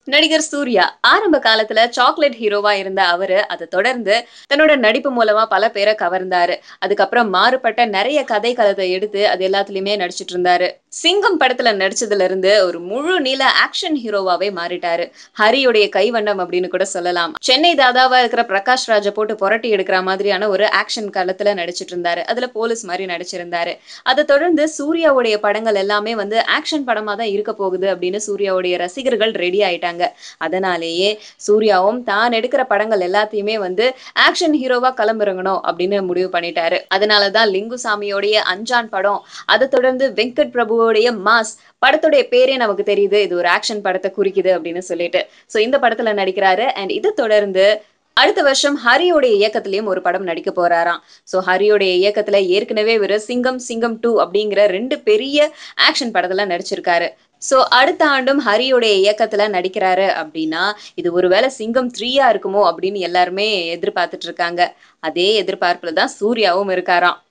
நடிகர் சூர்யா ஆரம்ப காலத்துல சாக்லேட் ஹீரோவா இருந்த அவரு அதை தொடர்ந்து தன்னோட நடிப்பு மூலமா பல பேரை கவர்ந்தாரு. அதுக்கப்புறம் மாறுபட்ட நிறைய கதை களத்தை எடுத்து அது எல்லாத்துலயுமே நடிச்சிட்டு இருந்தாரு. சிங்கம் படத்துல நடிச்சதுல இருந்து ஒரு முழு நீள ஆக்ஷன் ஹீரோவாவே மாறிட்டாரு. ஹரியுடைய கைவண்ணம் அப்படின்னு கூட சொல்லலாம். சென்னை தாதாவா இருக்கிற பிரகாஷ் ராஜை போட்டு புரட்டி எடுக்கிற மாதிரியான ஒரு ஆக்ஷன் களத்துல நடிச்சிட்டு இருந்தாரு. அதுல போலீஸ் மாதிரி நடிச்சிருந்தாரு. அதை தொடர்ந்து சூர்யாவுடைய படங்கள் எல்லாமே ஆக்ஷன் படமா தான் இருக்க போகுது அப்படின்னு சூர்யாவுடைய ரசிகர்கள் ரெடி ஆயிட்டாங்க. அதனாலேயே சூர்யாவும் தான் எடுக்கிற படங்கள் எல்லாத்தையுமே ஆக்ஷன் ஹீரோவா களமிறங்கணும் அப்படின்னு முடிவு பண்ணிட்டாரு. அதனாலதான் லிங்குசாமியோடைய அஞ்சான் படம், அதை தொடர்ந்து வெங்கட் பிரபுவோடைய மாஸ் படத்துடைய பேரே நமக்கு தெரியுது, இது ஒரு ஆக்ஷன் படத்தை குறிக்குது அப்படின்னு சொல்லிட்டு. சோ இந்த படத்துல நடிக்கிறாரு. அண்ட் இதை தொடர்ந்து அடுத்த வருஷம் ஹரியோடைய இயக்கத்திலயும் ஒரு படம் நடிக்க போறாராம். சோ ஹரியோடைய இயக்கத்துல ஏற்கனவே ஒரு சிங்கம் சிங்கம் 2 அப்படிங்கிற 2 பெரிய ஆக்ஷன் படத்துல நடிச்சிருக்காரு. சோ அடுத்த ஆண்டும் ஹரியோடைய இயக்கத்துல நடிக்கிறாரு அப்படின்னா இது ஒருவேளை சிங்கம் 3 இருக்குமோ அப்படின்னு எல்லாருமே எதிர்பார்த்துட்டு இருக்காங்க. அதே எதிர்பார்ப்புல தான் சூர்யாவும் இருக்காராம்.